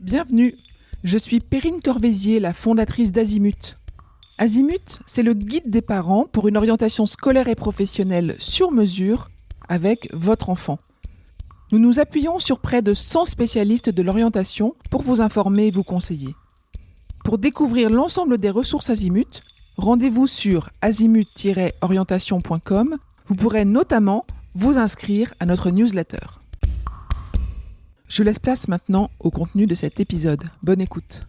Bienvenue, je suis Perrine Corvézier, la fondatrice d'Azimut. Azimut, c'est le guide des parents pour une orientation scolaire et professionnelle sur mesure avec votre enfant. Nous nous appuyons sur près de 100 spécialistes de l'orientation pour vous informer et vous conseiller. Pour découvrir l'ensemble des ressources Azimut, rendez-vous sur azimut-orientation.com. Vous pourrez notamment vous inscrire à notre newsletter. Je laisse place maintenant au contenu de cet épisode. Bonne écoute.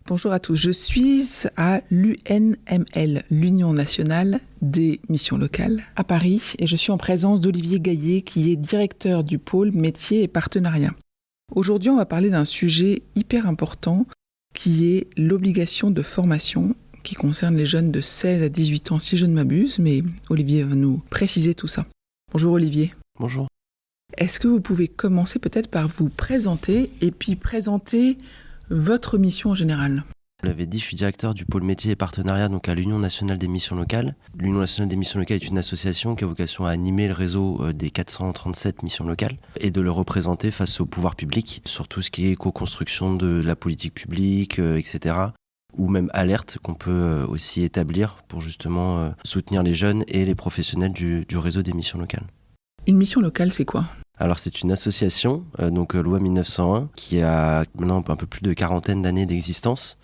Bonjour à tous, je suis à l'UNML, l'Union nationale des missions locales, à Paris, et je suis en présence d'Olivier Gaillet, qui est directeur du pôle métiers et partenariats. Aujourd'hui, on va parler d'un sujet hyper important, qui est l'obligation de formation, qui concerne les jeunes de 16 à 18 ans, si je ne m'abuse, mais Olivier va nous préciser tout ça. Bonjour Olivier. Bonjour. Est-ce que vous pouvez commencer peut-être par vous présenter et puis présenter votre mission en général ? Vous l'avez dit, je suis directeur du pôle métiers et partenariats donc à l'Union nationale des missions locales. L'Union nationale des missions locales est une association qui a vocation à animer le réseau des 437 missions locales et de le représenter face au pouvoir public sur tout ce qui est co-construction de la politique publique, etc. Ou même alerte qu'on peut aussi établir pour justement soutenir les jeunes et les professionnels du réseau des missions locales. Une mission locale, c'est quoi ? Alors c'est une association, loi 1901, qui a maintenant un peu plus de quarantaine d'années d'existence.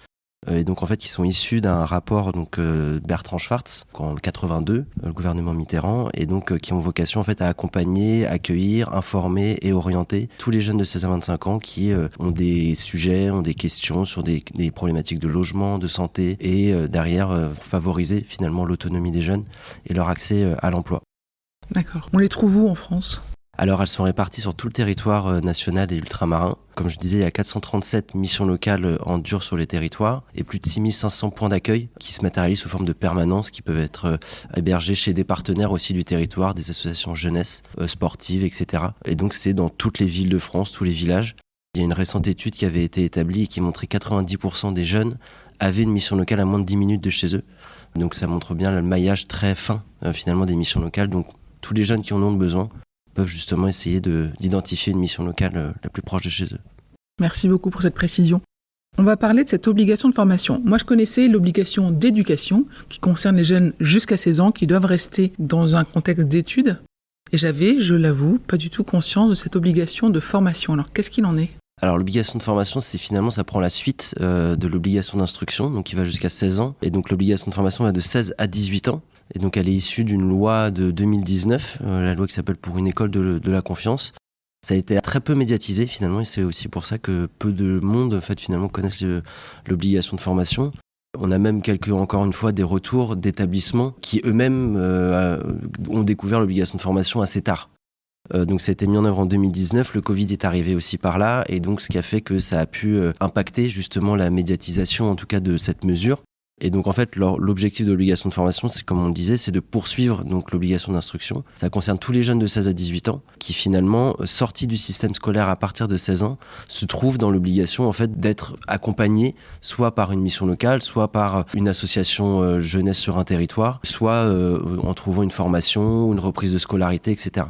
Et donc en fait, ils sont issus d'un rapport Bertrand Schwartz, en 82, le gouvernement Mitterrand, et donc qui ont vocation en fait à accompagner, accueillir, informer et orienter tous les jeunes de 16 à 25 ans qui ont des sujets, ont des questions sur des problématiques de logement, de santé, et derrière favoriser finalement l'autonomie des jeunes et leur accès à l'emploi. D'accord. On les trouve où en France ? Alors elles sont réparties sur tout le territoire national et ultramarin. Comme je disais, il y a 437 missions locales en dur sur les territoires et plus de 6500 points d'accueil qui se matérialisent sous forme de permanence, qui peuvent être hébergés chez des partenaires aussi du territoire, des associations jeunesse, sportives, etc. Et donc c'est dans toutes les villes de France, tous les villages. Il y a une récente étude qui avait été établie et qui montrait que 90% des jeunes avaient une mission locale à moins de 10 minutes de chez eux. Donc ça montre bien le maillage très fin finalement des missions locales. Donc tous les jeunes qui en ont besoin peuvent justement essayer d'identifier une mission locale la plus proche de chez eux. Merci beaucoup pour cette précision. On va parler de cette obligation de formation. Moi, je connaissais l'obligation d'éducation qui concerne les jeunes jusqu'à 16 ans qui doivent rester dans un contexte d'études. Et j'avais, je l'avoue, pas du tout conscience de cette obligation de formation. Alors, qu'est-ce qu'il en est ? Alors l'obligation de formation, c'est finalement, ça prend la suite de l'obligation d'instruction, donc qui va jusqu'à 16 ans. Et donc l'obligation de formation va de 16 à 18 ans. Et donc elle est issue d'une loi de 2019, la loi qui s'appelle Pour une école de la confiance. Ça a été très peu médiatisé finalement, et c'est aussi pour ça que peu de monde en fait, finalement connaissent l'obligation de formation. On a même encore une fois, des retours d'établissements qui eux-mêmes ont découvert l'obligation de formation assez tard. Donc ça a été mis en œuvre en 2019, le Covid est arrivé aussi par là, et donc ce qui a fait que ça a pu impacter justement la médiatisation en tout cas de cette mesure. Et donc en fait l'objectif de l'obligation de formation, c'est comme on le disait, c'est de poursuivre donc l'obligation d'instruction. Ça concerne tous les jeunes de 16 à 18 ans qui finalement, sortis du système scolaire à partir de 16 ans, se trouvent dans l'obligation en fait d'être accompagnés soit par une mission locale, soit par une association jeunesse sur un territoire, soit en trouvant une formation ou une reprise de scolarité, etc.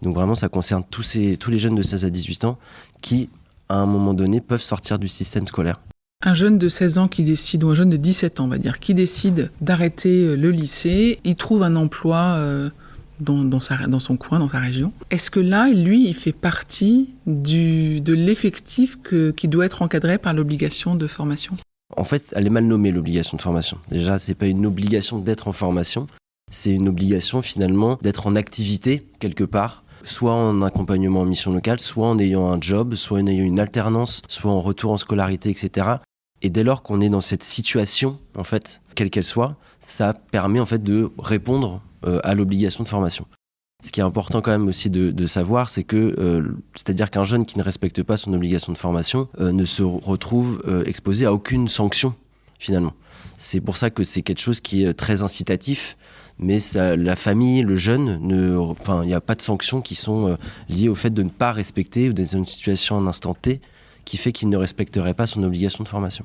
Donc vraiment ça concerne tous les jeunes de 16 à 18 ans qui à un moment donné peuvent sortir du système scolaire. Un jeune de 16 ans qui décide, ou un jeune de 17 ans, on va dire, qui décide d'arrêter le lycée, il trouve un emploi dans son coin, dans sa région. Est-ce que là, lui, il fait partie de l'effectif qui doit être encadré par l'obligation de formation ? En fait, elle est mal nommée, l'obligation de formation. Déjà, c'est pas une obligation d'être en formation, c'est une obligation finalement d'être en activité quelque part, soit en accompagnement en mission locale, soit en ayant un job, soit en ayant une alternance, soit en retour en scolarité, etc. Et dès lors qu'on est dans cette situation, en fait, quelle qu'elle soit, ça permet en fait de répondre à l'obligation de formation. Ce qui est important quand même aussi de savoir, c'est que, c'est-à-dire qu'un jeune qui ne respecte pas son obligation de formation ne se retrouve exposé à aucune sanction, finalement. C'est pour ça que c'est quelque chose qui est très incitatif, mais ça, la famille, le jeune, il n'y a pas de sanctions qui sont liées au fait de ne pas respecter ou dans une situation à un instant T qui fait qu'il ne respecterait pas son obligation de formation.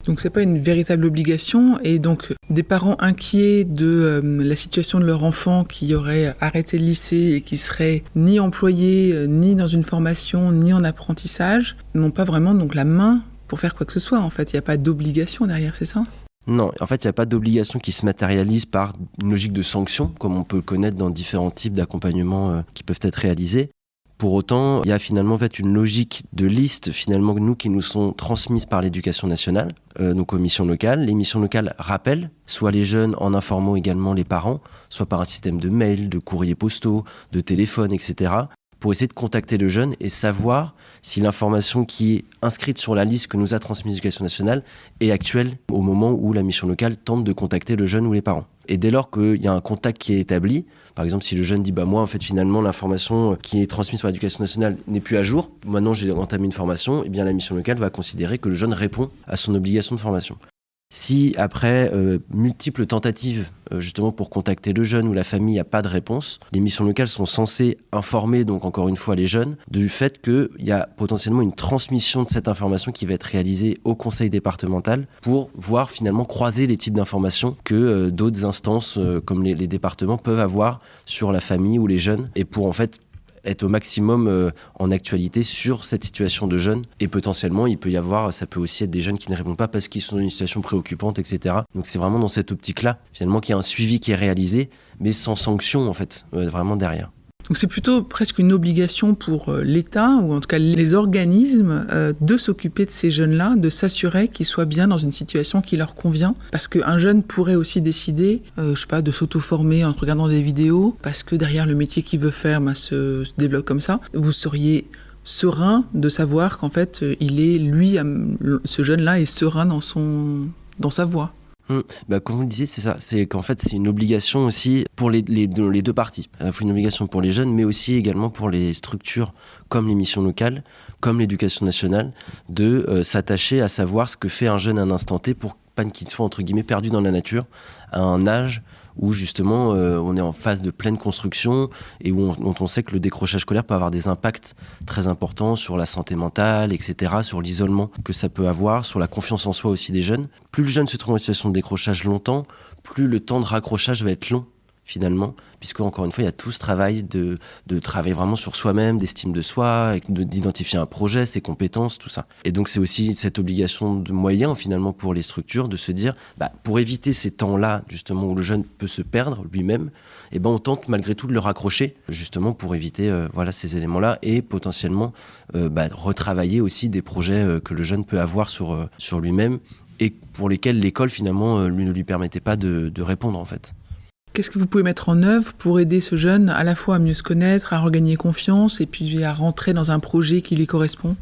Donc c'est pas une véritable obligation, et donc des parents inquiets de la situation de leur enfant qui aurait arrêté le lycée et qui serait ni employé, ni dans une formation, ni en apprentissage, n'ont pas vraiment donc la main pour faire quoi que ce soit. En fait, il n'y a pas d'obligation derrière, c'est ça ? Non, en fait, il n'y a pas d'obligation qui se matérialise par une logique de sanction, comme on peut le connaître dans différents types d'accompagnement qui peuvent être réalisés. Pour autant, il y a finalement en fait une logique de liste finalement nous qui nous sont transmises par l'éducation nationale, donc aux missions locales. Les missions locales rappellent soit les jeunes en informant également les parents, soit par un système de mail, de courriers postaux, de téléphone, etc., pour essayer de contacter le jeune et savoir si l'information qui est inscrite sur la liste que nous a transmise l'éducation nationale est actuelle au moment où la mission locale tente de contacter le jeune ou les parents. Et dès lors qu'il y a un contact qui est établi, par exemple si le jeune dit moi en fait finalement l'information qui est transmise par l'éducation nationale n'est plus à jour, maintenant j'ai entamé une formation, et bien la mission locale va considérer que le jeune répond à son obligation de formation. Si après multiples tentatives justement pour contacter le jeune ou la famille, il n'y a pas de réponse, les missions locales sont censées informer donc encore une fois les jeunes du fait qu'il y a potentiellement une transmission de cette information qui va être réalisée au conseil départemental pour voir finalement croiser les types d'informations que d'autres instances comme les départements peuvent avoir sur la famille ou les jeunes, et pour en fait être au maximum en actualité sur cette situation de jeunes. Et potentiellement, ça peut aussi être des jeunes qui ne répondent pas parce qu'ils sont dans une situation préoccupante, etc. Donc c'est vraiment dans cette optique-là, finalement, qu'il y a un suivi qui est réalisé, mais sans sanction, en fait, vraiment derrière. Donc c'est plutôt presque une obligation pour l'État, ou en tout cas les organismes, de s'occuper de ces jeunes-là, de s'assurer qu'ils soient bien dans une situation qui leur convient. Parce qu'un jeune pourrait aussi décider, de s'auto-former en regardant des vidéos, parce que derrière le métier qu'il veut faire se développe comme ça. Vous seriez serein de savoir qu'en fait, ce jeune-là est serein dans sa voie. Comme vous le disiez, c'est ça. C'est qu'en fait, c'est une obligation aussi pour les deux parties. À la fois une obligation pour les jeunes, mais aussi également pour les structures comme les missions locales, comme l'éducation nationale, de s'attacher à savoir ce que fait un jeune à un instant T pour pas qu'il soit, entre guillemets, perdu dans la nature, à un âge où justement on est en phase de pleine construction et dont on sait que le décrochage scolaire peut avoir des impacts très importants sur la santé mentale, etc., sur l'isolement que ça peut avoir, sur la confiance en soi aussi des jeunes. Plus le jeune se trouve en situation de décrochage longtemps, plus le temps de raccrochage va être long finalement, puisque encore une fois il y a tout ce travail de travailler vraiment sur soi-même, d'estime de soi, d'identifier un projet, ses compétences, tout ça. Et donc c'est aussi cette obligation de moyens finalement pour les structures de se dire, pour éviter ces temps-là justement où le jeune peut se perdre lui-même, on tente malgré tout de le raccrocher justement pour éviter ces éléments-là et potentiellement retravailler aussi des projets que le jeune peut avoir sur lui-même et pour lesquels l'école finalement ne lui permettait pas de répondre en fait. Qu'est-ce que vous pouvez mettre en œuvre pour aider ce jeune à la fois à mieux se connaître, à regagner confiance et puis à rentrer dans un projet qui lui correspond ?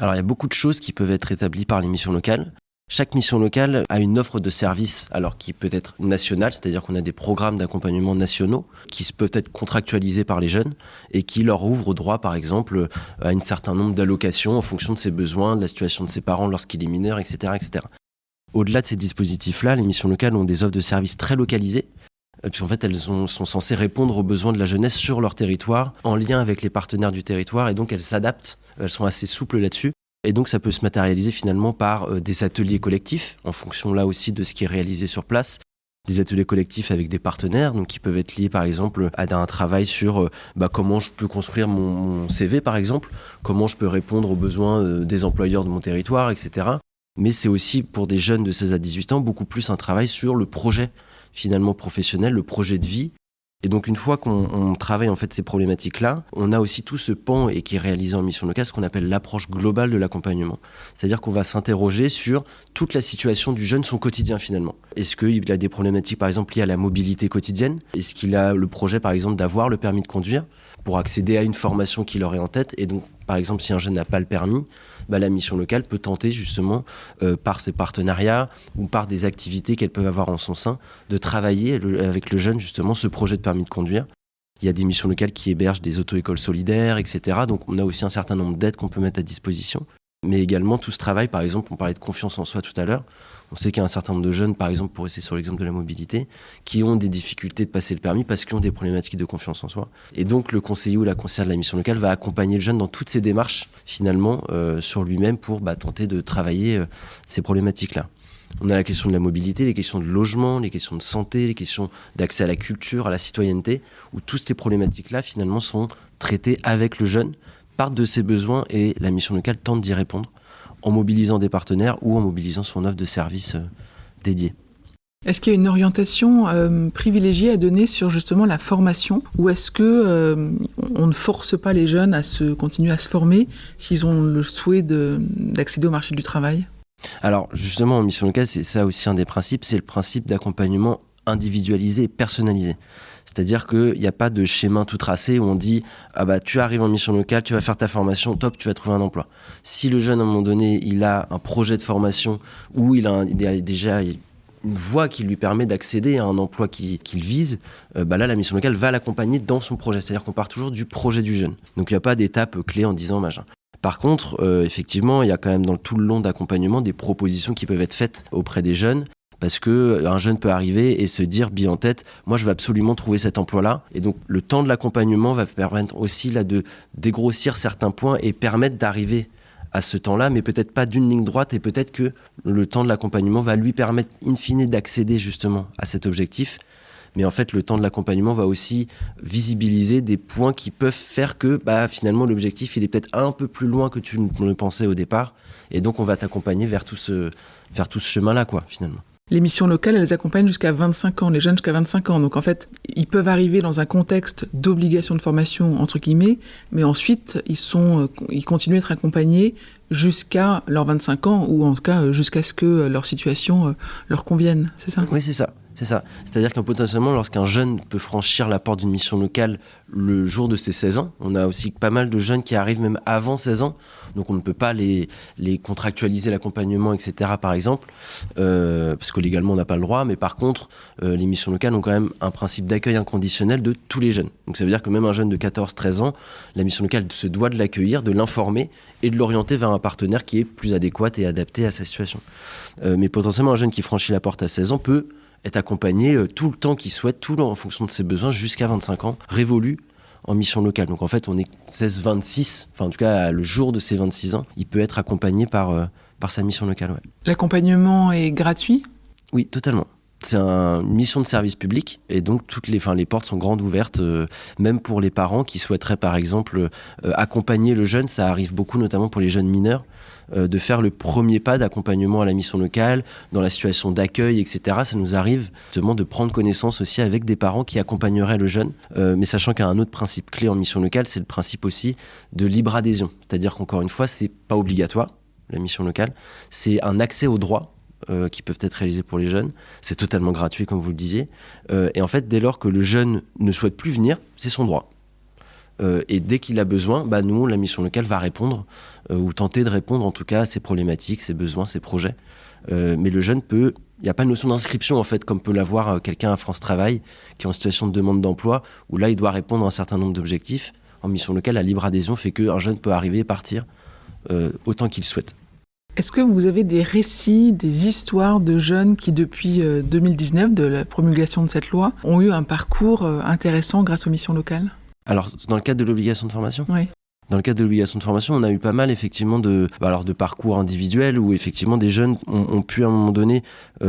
Alors il y a beaucoup de choses qui peuvent être établies par les missions locales. Chaque mission locale a une offre de service, alors qui peut être nationale, c'est-à-dire qu'on a des programmes d'accompagnement nationaux qui peuvent être contractualisés par les jeunes et qui leur ouvrent droit, par exemple, à un certain nombre d'allocations en fonction de ses besoins, de la situation de ses parents lorsqu'il est mineur, etc., etc. Au-delà de ces dispositifs-là, les missions locales ont des offres de services très localisées, puisqu'en fait elles sont censées répondre aux besoins de la jeunesse sur leur territoire, en lien avec les partenaires du territoire, et donc elles s'adaptent, elles sont assez souples là-dessus. Et donc ça peut se matérialiser finalement par des ateliers collectifs, en fonction là aussi de ce qui est réalisé sur place. Des ateliers collectifs avec des partenaires, donc qui peuvent être liés par exemple à un travail sur comment je peux construire mon CV par exemple, comment je peux répondre aux besoins des employeurs de mon territoire, etc. Mais c'est aussi pour des jeunes de 16 à 18 ans beaucoup plus un travail sur le projet finalement professionnel, le projet de vie. Et donc une fois qu'on travaille en fait ces problématiques-là, on a aussi tout ce pan et qui est réalisé en mission locale, ce qu'on appelle l'approche globale de l'accompagnement. C'est-à-dire qu'on va s'interroger sur toute la situation du jeune, son quotidien finalement. Est-ce qu'il a des problématiques par exemple liées à la mobilité quotidienne ? Est-ce qu'il a le projet par exemple d'avoir le permis de conduire pour accéder à une formation qu'il aurait en tête ? Et donc par exemple si un jeune n'a pas le permis, la mission locale peut tenter justement par ses partenariats ou par des activités qu'elle peut avoir en son sein de travailler avec le jeune justement ce projet de permis de conduire. Il y a des missions locales qui hébergent des auto-écoles solidaires, etc. Donc on a aussi un certain nombre d'aides qu'on peut mettre à disposition. Mais également tout ce travail, par exemple, on parlait de confiance en soi tout à l'heure, On sait qu'il y a un certain nombre de jeunes, par exemple, pour rester sur l'exemple de la mobilité, qui ont des difficultés de passer le permis parce qu'ils ont des problématiques de confiance en soi. Et donc, le conseiller ou la conseillère de la mission locale va accompagner le jeune dans toutes ces démarches, finalement, sur lui-même pour tenter de travailler ces problématiques-là. On a la question de la mobilité, les questions de logement, les questions de santé, les questions d'accès à la culture, à la citoyenneté, où toutes ces problématiques-là, finalement, sont traitées avec le jeune, partent de ses besoins et la mission locale tente d'y répondre en mobilisant des partenaires ou en mobilisant son offre de services dédiée. Est-ce qu'il y a une orientation privilégiée à donner sur justement la formation ou est-ce que on ne force pas les jeunes à continuer à se former s'ils ont le souhait d'accéder au marché du travail ? Alors justement, en mission locale, c'est ça aussi un des principes, c'est le principe d'accompagnement individualisé et personnalisé. C'est-à-dire qu'il n'y a pas de schéma tout tracé où on dit « Ah bah tu arrives en mission locale, tu vas faire ta formation, top, tu vas trouver un emploi ». Si le jeune, à un moment donné, il a un projet de formation ou il a déjà une voie qui lui permet d'accéder à un emploi qu'il vise, là, la mission locale va l'accompagner dans son projet. C'est-à-dire qu'on part toujours du projet du jeune. Donc il n'y a pas d'étape clé en disant machin. Par contre, effectivement, il y a quand même dans tout le long d'accompagnement des propositions qui peuvent être faites auprès des jeunes parce qu'un jeune peut arriver et se dire bien en tête, moi je veux absolument trouver cet emploi-là. Et donc le temps de l'accompagnement va permettre aussi là, de dégrossir certains points et permettre d'arriver à ce temps-là, mais peut-être pas d'une ligne droite et peut-être que le temps de l'accompagnement va lui permettre in fine d'accéder justement à cet objectif. Mais en fait, le temps de l'accompagnement va aussi visibiliser des points qui peuvent faire que finalement l'objectif il est peut-être un peu plus loin que tu ne le pensais au départ. Et donc on va t'accompagner vers tout ce chemin-là, quoi, finalement. Les missions locales, elles accompagnent jusqu'à 25 ans, les jeunes jusqu'à 25 ans. Donc en fait, ils peuvent arriver dans un contexte d'obligation de formation, entre guillemets, mais ensuite, ils continuent à être accompagnés jusqu'à leurs 25 ans, ou en tout cas jusqu'à ce que leur situation leur convienne, c'est ça ? Oui, c'est ça. C'est ça. C'est-à-dire que potentiellement, lorsqu'un jeune peut franchir la porte d'une mission locale le jour de ses 16 ans, on a aussi pas mal de jeunes qui arrivent même avant 16 ans, donc on ne peut pas les contractualiser l'accompagnement, etc. par exemple, parce que légalement on n'a pas le droit, mais par contre, les missions locales ont quand même un principe d'accueil inconditionnel de tous les jeunes. Donc ça veut dire que même un jeune de 14-13 ans, la mission locale se doit de l'accueillir, de l'informer et de l'orienter vers un partenaire qui est plus adéquat et adapté à sa situation. Mais potentiellement, un jeune qui franchit la porte à 16 ans peut être accompagné tout le temps qu'il souhaite, tout en fonction de ses besoins, jusqu'à 25 ans, révolu en mission locale. Donc en fait, on est 16-26, enfin en tout cas le jour de ses 26 ans, il peut être accompagné par sa mission locale. Ouais. L'accompagnement est gratuit ? Oui, totalement. C'est une mission de service public et donc les portes sont grandes ouvertes, même pour les parents qui souhaiteraient par exemple accompagner le jeune. Ça arrive beaucoup, notamment pour les jeunes mineurs, de faire le premier pas d'accompagnement à la mission locale, dans la situation d'accueil, etc. Ça nous arrive justement de prendre connaissance aussi avec des parents qui accompagneraient le jeune, mais sachant qu'il y a un autre principe clé en mission locale, c'est le principe aussi de libre adhésion. C'est-à-dire qu'encore une fois, c'est pas obligatoire, la mission locale, c'est un accès aux droits qui peuvent être réalisés pour les jeunes. C'est totalement gratuit, comme vous le disiez. Et en fait, dès lors que le jeune ne souhaite plus venir, c'est son droit. Et dès qu'il a besoin, nous, la mission locale va répondre, ou tenter de répondre en tout cas à ses problématiques, ses besoins, ses projets. Mais le jeune il n'y a pas de notion d'inscription en fait, comme peut l'avoir quelqu'un à France Travail, qui est en situation de demande d'emploi, où là il doit répondre à un certain nombre d'objectifs. En mission locale, la libre adhésion fait qu'un jeune peut arriver et partir autant qu'il souhaite. Est-ce que vous avez des récits, des histoires de jeunes qui, depuis 2019, de la promulgation de cette loi, ont eu un parcours intéressant grâce aux missions locales ? Alors, dans le cadre de l'obligation de formation ? Oui. Dans le cadre de l'obligation de formation, on a eu pas mal effectivement de parcours individuels où effectivement des jeunes ont pu à un moment donné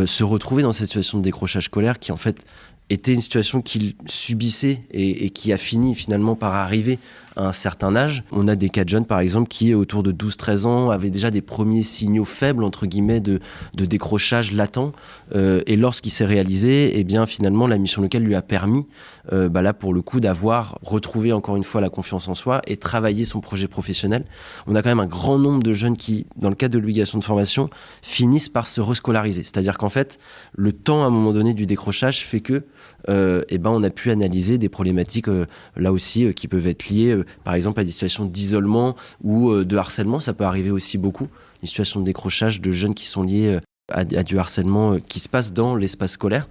se retrouver dans cette situation de décrochage scolaire qui en fait était une situation qu'ils subissaient et qui a fini finalement par arriver à un certain âge. On a des cas de jeunes par exemple qui autour de 12-13 ans avaient déjà des premiers signaux faibles entre guillemets de décrochage latent et lorsqu'il s'est réalisé, finalement la mission locale lui a permis là pour le coup d'avoir retrouvé encore une fois la confiance en soi et travailler son projet professionnel. On a quand même un grand nombre de jeunes qui, dans le cadre de l'obligation de formation, finissent par se rescolariser. C'est-à-dire qu'en fait, le temps à un moment donné du décrochage fait que on a pu analyser des problématiques là aussi qui peuvent être liées par exemple à des situations d'isolement ou de harcèlement. Ça peut arriver aussi beaucoup, les situations de décrochage de jeunes qui sont liées à du harcèlement qui se passe dans l'espace scolaire.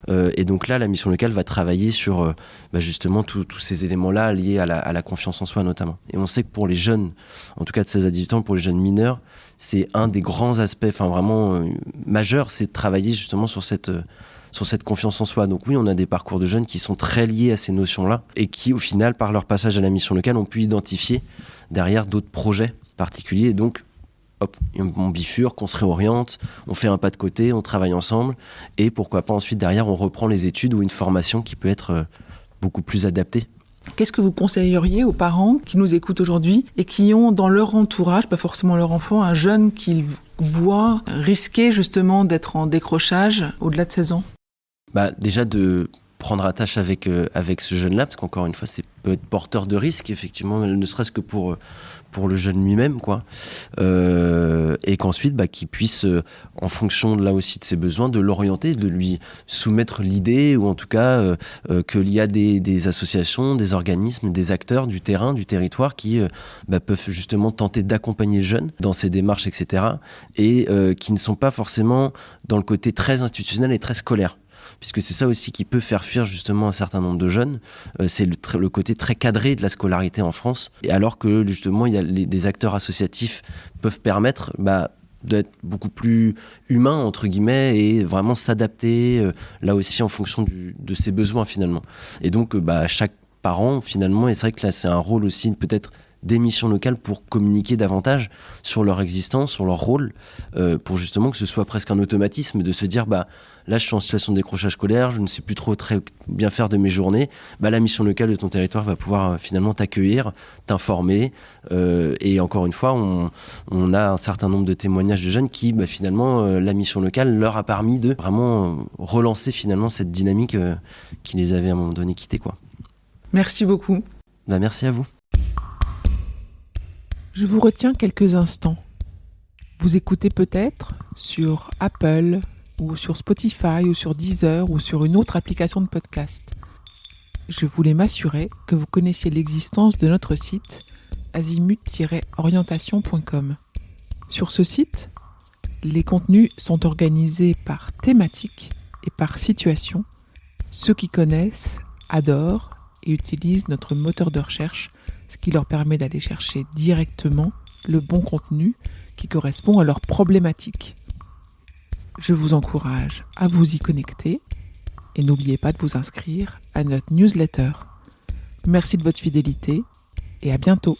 Et donc là, la mission locale va travailler sur justement tous ces éléments-là liés à la confiance en soi notamment. Et on sait que pour les jeunes, en tout cas de 16 à 18 ans, pour les jeunes mineurs, c'est un des grands aspects, vraiment majeurs, c'est de travailler justement sur cette confiance en soi. Donc oui, on a des parcours de jeunes qui sont très liés à ces notions-là et qui, au final, par leur passage à la mission locale, ont pu identifier derrière d'autres projets particuliers. Et donc, hop, on bifurque, on se réoriente, on fait un pas de côté, on travaille ensemble. Et pourquoi pas ensuite, derrière, on reprend les études ou une formation qui peut être beaucoup plus adaptée. Qu'est-ce que vous conseilleriez aux parents qui nous écoutent aujourd'hui et qui ont dans leur entourage, pas forcément leur enfant, un jeune qu'ils voient risquer justement d'être en décrochage au-delà de 16 ans ? Déjà de prendre attache avec ce jeune-là, parce qu'encore une fois, c'est peut être porteur de risque, effectivement, ne serait-ce que pour le jeune lui-même, quoi. Et qu'ensuite, qu'il puisse, en fonction là aussi de ses besoins, de l'orienter, de lui soumettre l'idée, ou en tout cas qu'il y a des associations, des organismes, des acteurs du terrain, du territoire qui peuvent justement tenter d'accompagner le jeune dans ses démarches, etc. Et qui ne sont pas forcément dans le côté très institutionnel et très scolaire. Puisque c'est ça aussi qui peut faire fuir justement un certain nombre de jeunes, c'est le côté très cadré de la scolarité en France, et alors que justement il y a des acteurs associatifs peuvent permettre d'être beaucoup plus humain entre guillemets et vraiment s'adapter là aussi en fonction de ses besoins finalement. Et donc chaque parent finalement, et c'est vrai que là c'est un rôle aussi peut-être des missions locales pour communiquer davantage sur leur existence, sur leur rôle, pour justement que ce soit presque un automatisme de se dire là je suis en situation de décrochage scolaire, je ne sais plus trop très bien faire de mes journées, la mission locale de ton territoire va pouvoir finalement t'accueillir, t'informer, et encore une fois on a un certain nombre de témoignages de jeunes qui finalement la mission locale leur a permis de vraiment relancer finalement cette dynamique qui les avait à un moment donné quittée, quoi. Merci beaucoup. Merci à vous. Je vous retiens quelques instants. Vous écoutez peut-être sur Apple ou sur Spotify ou sur Deezer ou sur une autre application de podcast. Je voulais m'assurer que vous connaissiez l'existence de notre site azimut-orientation.com. Sur ce site, les contenus sont organisés par thématique et par situation. Ceux qui connaissent adorent et utilisent notre moteur de recherche, ce qui leur permet d'aller chercher directement le bon contenu qui correspond à leur problématique. Je vous encourage à vous y connecter et n'oubliez pas de vous inscrire à notre newsletter. Merci de votre fidélité et à bientôt.